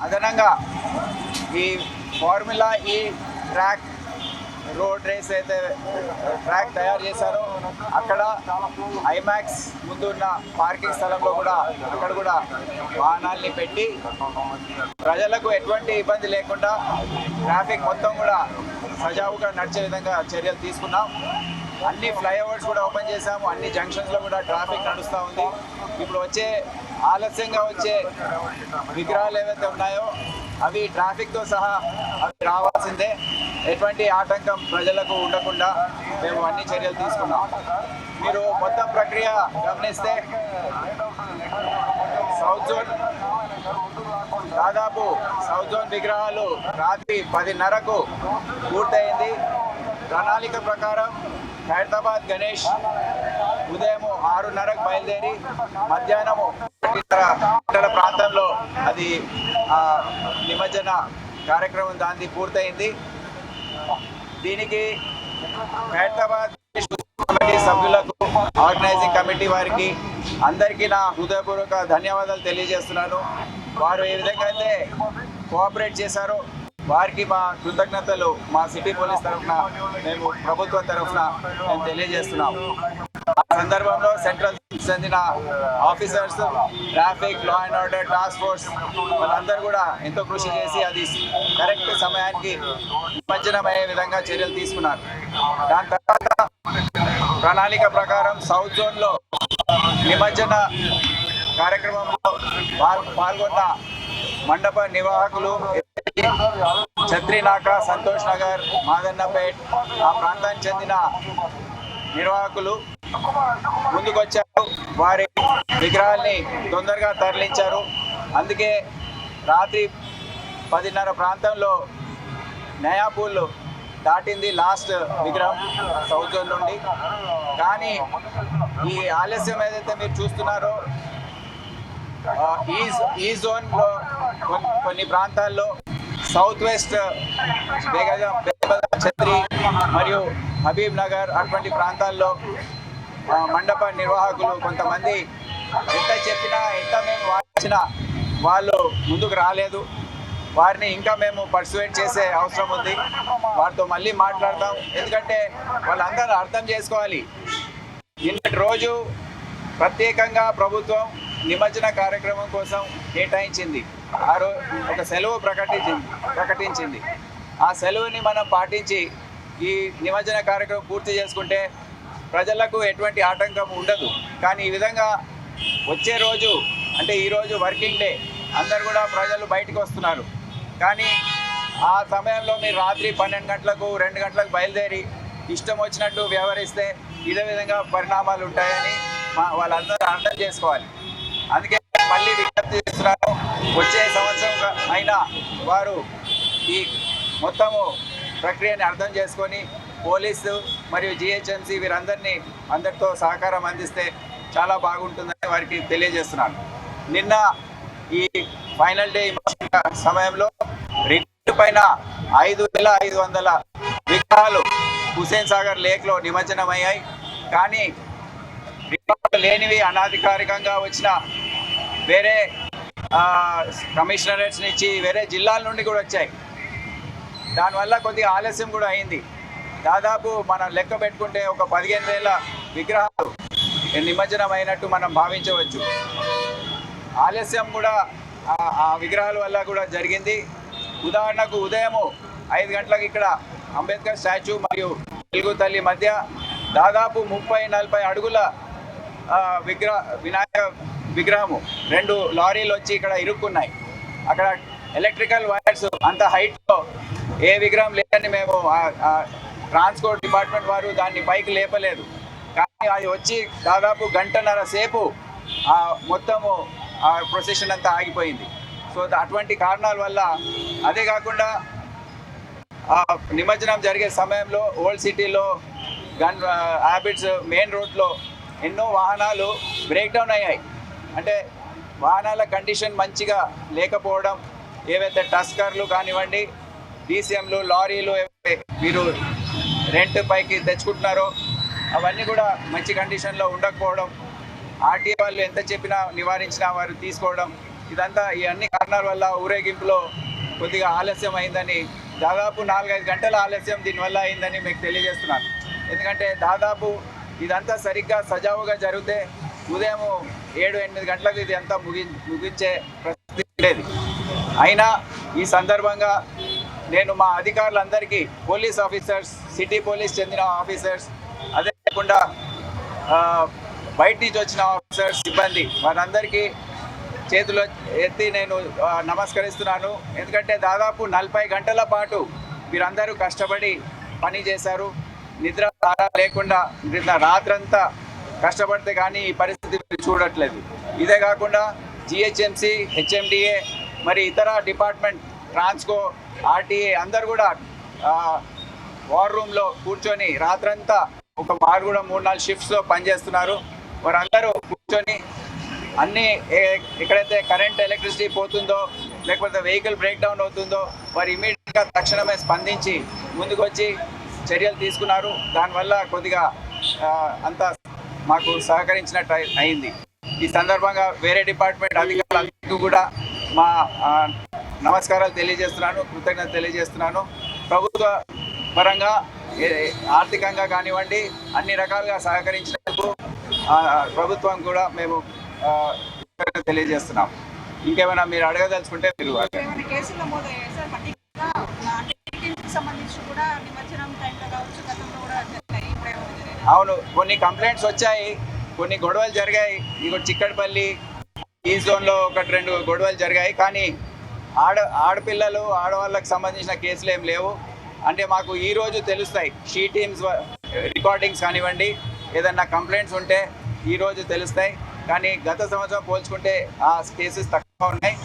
అదనంగా ఈ ఫార్ములా ఈ ట్రాక్ రోడ్ రేస్ అయితే ట్రాక్ తయారు చేశారో అక్కడ ఐమాక్స్ ముందు ఉన్న పార్కింగ్ స్థలంలో కూడా అక్కడ కూడా వాహనాల్ని పెట్టి ప్రజలకు ఎటువంటి ఇబ్బంది లేకుండా ట్రాఫిక్ మొత్తం కూడా సజావుగా నడిచే విధంగా చర్యలు తీసుకున్నాం. అన్ని ఫ్లైఓవర్స్ కూడా ఓపెన్ చేశాము. అన్ని జంక్షన్స్లో కూడా ట్రాఫిక్ నడుస్తూ ఉంది. ఇప్పుడు ఆలస్యంగా వచ్చే విగ్రహాలు ఏవైతే ఉన్నాయో అవి ట్రాఫిక్తో సహా అవి రావాల్సిందే. ఎటువంటి ఆటంకం ప్రజలకు ఉండకుండా మేము అన్ని చర్యలు తీసుకున్నాం. మీరు మొత్తం ప్రక్రియ గమనిస్తే దాదాపు సౌత్ జోన్ విగ్రహాలు రాత్రి 10:30కు పూర్తయింది. ప్రణాళిక ప్రకారం హైదరాబాద్ గణేష్ ఉదయం 6:30కు బయలుదేరి మధ్యాహ్నము 1:30 ప్రాంతంలో అది నిమజ్జన కార్యక్రమం దాన్ని పూర్తయింది. దీనికి హైదరాబాద్ కమిటీ సభ్యులకు, ఆర్గనైజింగ్ కమిటీ వారికి అందరికీ నా హృదయపూర్వక ధన్యవాదాలు తెలియజేస్తున్నాను. వారు ఏ విధంగా అయితే కోఆపరేట్ చేశారో వారికి మా కృతజ్ఞతలు మా సిటీ పోలీస్ తరఫున మేము ప్రభుత్వం తరఫున మేము తెలియజేస్తున్నాం. ఆ సందర్భంలో సెంట్రల్ చెందిన officers, traffic, law and order task force వాళ్ళందరూ కూడా ఎంతో కృషి చేసి అది కరెక్ట్ సమయానికి నిమజ్జనమయ్యే విధంగా చర్యలు తీసుకున్నారు. దాని తర్వాత ప్రణాళిక ప్రకారం సౌత్ జోన్లో నిమజ్జన కార్యక్రమంలో పాల్గొన్న మండప నిర్వాహకులు ఛత్రినాక, సంతోష్ నగర్, మాదన్నపేట్ ఆ ప్రాంతానికి చెందిన నిర్వాహకులు ముందుకొచ్చారు. వారి విగ్రహాల్ని తొందరగా తరలించారు. అందుకే రాత్రి 10:30 ప్రాంతంలో నయాపూల్ దాటింది లాస్ట్ విగ్రహం సౌత్ జోన్ నుండి. కానీ ఈ ఆలస్యం ఏదైతే మీరు చూస్తున్నారో ఈ జోన్లో కొన్ని ప్రాంతాల్లో సౌత్ వెస్ట్ ఛత్రి మరియు హబీబ్ నగర్ అటువంటి ప్రాంతాల్లో మండప నిర్వాహకులు కొంతమంది ఎంత చెప్పినా ఎంత మేము వాయించినా వాళ్ళు ముందుకు రాలేదు. వారిని ఇంకా మేము పర్సువేట్ చేసే అవసరం ఉంది. వారితో మళ్ళీ మాట్లాడతాం. ఎందుకంటే వాళ్ళందరూ అర్థం చేసుకోవాలి. నిన్నటి రోజు ప్రత్యేకంగా ప్రభుత్వం నిమజ్జన కార్యక్రమం కోసం కేటాయించింది. ఆ రోజు ఒక సెలవు ప్రకటించింది. ఆ సెలవుని మనం పాటించి ఈ నిమజ్జన కార్యక్రమం పూర్తి చేసుకుంటే ప్రజలకు ఎటువంటి ఆటంకం ఉండదు. కానీ ఈ విధంగా వచ్చే రోజు అంటే ఈరోజు వర్కింగ్ డే, అందరు కూడా ప్రజలు బయటకు వస్తున్నారు. కానీ ఆ సమయంలో మీరు రాత్రి 12 గంటలకు 2 గంటలకు బయలుదేరి ఇష్టం వచ్చినట్టు వ్యవహరిస్తే ఇదే విధంగా పరిణామాలు ఉంటాయని వాళ్ళందరూ అర్థం చేసుకోవాలి. అందుకే మళ్ళీ విజ్ఞప్తి చేస్తున్నాను. వచ్చే సంవత్సరం అయినా వారు ఈ మొత్తము ప్రక్రియని అర్థం చేసుకొని పోలీసు మరియు జిహెచ్ఎంసీ అందరితో సహకారం అందిస్తే చాలా బాగుంటుందని వారికి తెలియజేస్తున్నాను. నిన్న ఈ ఫైనల్ డే సమయంలో రికార్డు పైన 5,500 విగ్రహాలు హుసేన్ సాగర్ లేక్లో నిమజ్జనమయ్యాయి. కానీ రికార్డు లేనివి అనాధికారికంగా వచ్చిన వేరే కమిషనరేట్స్ నుంచి వేరే జిల్లాల నుండి కూడా వచ్చాయి. దానివల్ల కొద్దిగా ఆలస్యం కూడా అయింది. దాదాపు మనం లెక్క పెట్టుకుంటే ఒక 15,000 విగ్రహాలు నిమజ్జనం అయినట్టు మనం భావించవచ్చు. ఆలస్యం కూడా ఆ విగ్రహాల వల్ల కూడా జరిగింది. ఉదాహరణకు ఉదయం 5 గంటలకు ఇక్కడ అంబేద్కర్ స్టాచ్యూ మరియు తెలుగు తల్లి మధ్య దాదాపు 30-40 అడుగుల వినాయక విగ్రహము 2 లారీలు వచ్చి ఇక్కడ ఇరుక్కున్నాయి. అక్కడ ఎలక్ట్రికల్ వైర్స్ అంత హైట్లో ఏ విగ్రహం లేదని మేము ట్రాన్స్పోర్ట్ డిపార్ట్మెంట్ వారు దాన్ని పైకి లేపలేదు. కానీ అది వచ్చి దాదాపు 1.5 సేపు మొత్తము ప్రొసెషన్ అంతా ఆగిపోయింది. సో అటువంటి కారణాల వల్ల, అదే కాకుండా నిమజ్జనం జరిగే సమయంలో ఓల్డ్ సిటీలో హ్యాబిట్స్ మెయిన్ రోడ్లో ఎన్నో వాహనాలు బ్రేక్ డౌన్ అయ్యాయి. అంటే వాహనాల కండిషన్ మంచిగా లేకపోవడం, ఏవైతే టస్కర్లు కానివ్వండి, డీసీఎంలు, లారీలు ఏవైతే మీరు రెంట్ పైకి తెచ్చుకుంటున్నారో అవన్నీ కూడా మంచి కండిషన్లో ఉండకపోవడం, ఆర్టీఏ వాళ్ళు ఎంత చెప్పినా నివారించినా వారు తీసుకోవడం, ఇదంతా ఈ అన్ని కారణాల వల్ల ఊరేగింపులో కొద్దిగా ఆలస్యం అయిందని, దాదాపు 4-5 గంటల ఆలస్యం దీనివల్ల అయిందని మీకు తెలియజేస్తున్నాను. ఎందుకంటే దాదాపు ఇదంతా సరిగ్గా సజావుగా జరిగితే ఉదయం 7-8 గంటలకు ఇది అంతా ముగించే పరిస్థితి ఉండేది. అయినా ఈ సందర్భంగా నేను మా అధికారులందరికీ, పోలీస్ ఆఫీసర్స్, సిటీ పోలీస్ చెందిన ఆఫీసర్స్, అదే కాకుండా బయట నుంచి వచ్చిన ఆఫీసర్స్, సిబ్బంది, వారందరికీ చేతులు ఎత్తి నేను నమస్కరిస్తున్నాను. ఎందుకంటే దాదాపు 40 గంటల పాటు వీరందరూ కష్టపడి పని చేశారు. నిద్ర లేకుండా రాత్రంతా కష్టపడితే కానీ ఈ పరిస్థితి చూడట్లేదు. ఇదే కాకుండా జిహెచ్ఎంసి, హెచ్ఎండిఏ, మరి ఇతర డిపార్ట్మెంట్, ట్రాన్స్కో, ఆర్టీఏ అందరు కూడా వార్ రూమ్లో కూర్చొని రాత్రంతా ఒక మారు కూడా 3-4 షిఫ్ట్స్లో పనిచేస్తున్నారు. వారందరూ కూర్చొని అన్నీ ఎక్కడైతే కరెంట్, ఎలక్ట్రిసిటీ పోతుందో లేకపోతే వెహికల్ బ్రేక్ డౌన్ అవుతుందో వారు ఇమీడియట్గా తక్షణమే స్పందించి ముందుకు వచ్చి చర్యలు తీసుకున్నారు. దానివల్ల కొద్దిగా అంతా మాకు సహకరించినట్టు అయింది. ఈ సందర్భంగా వేరే డిపార్ట్మెంట్ అధికారులందరికీ కూడా మా నమస్కారాలు తెలియజేస్తున్నాను, కృతజ్ఞత తెలియజేస్తున్నాను. ప్రభుత్వ పరంగా ఆర్థికంగా కానివ్వండి అన్ని రకాలుగా సహకరించినందుకు ప్రభుత్వం కూడా మేము తెలియజేస్తున్నాం. ఇంకేమైనా మీరు అడగదలుచుకుంటే మీరు అవును, కొన్ని కంప్లైంట్స్ వచ్చాయి, కొన్ని గొడవలు జరిగాయి. ఇక చిక్కడపల్లి ఈ జోన్లో 1-2 గొడవలు జరిగాయి. కానీ ఆడపిల్లలు, ఆడవాళ్ళకి సంబంధించిన కేసులు ఏం లేవు. అంటే మాకు ఈరోజు తెలుస్తాయి, షీ టీమ్స్ రికార్డింగ్స్ కానివ్వండి, ఏదన్నా కంప్లైంట్స్ ఉంటే ఈరోజు తెలుస్తాయి. కానీ గత సంవత్సరం పోల్చుకుంటే ఆ కేసెస్ తక్కువ ఉన్నాయి.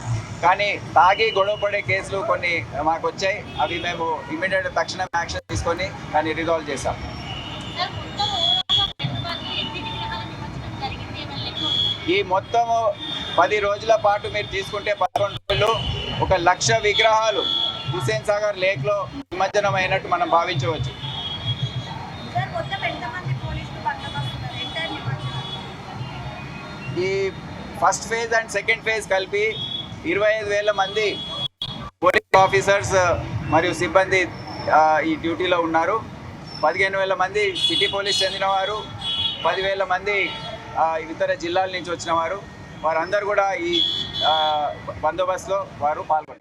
కానీ తాగి గొడవ పడే కేసులు కొన్ని మాకు వచ్చాయి. అవి మేము ఇమీడియట్ తక్షణం యాక్షన్ తీసుకొని దాన్ని రిజాల్వ్ చేశాం. ఈ మొత్తము 10 రోజుల పాటు మీరు తీసుకుంటే 11 రోజులు 1,00,000 విగ్రహాలు హుస్సేన్ సాగర్ లేక్లో నిమజ్జనం అయినట్టు మనం భావించవచ్చు. ఈ first phase and second phase కలిపి 25,000 మంది పోలీస్ ఆఫీసర్స్ మరియు సిబ్బంది ఈ డ్యూటీలో ఉన్నారు. 15,000 మంది సిటీ పోలీస్ చెందినవారు, 10,000 మంది ఇతర జిల్లాల నుంచి వచ్చిన వారు, వారందరూ కూడా ఈ బందోబస్తులో వారు పాల్గొన్నారు.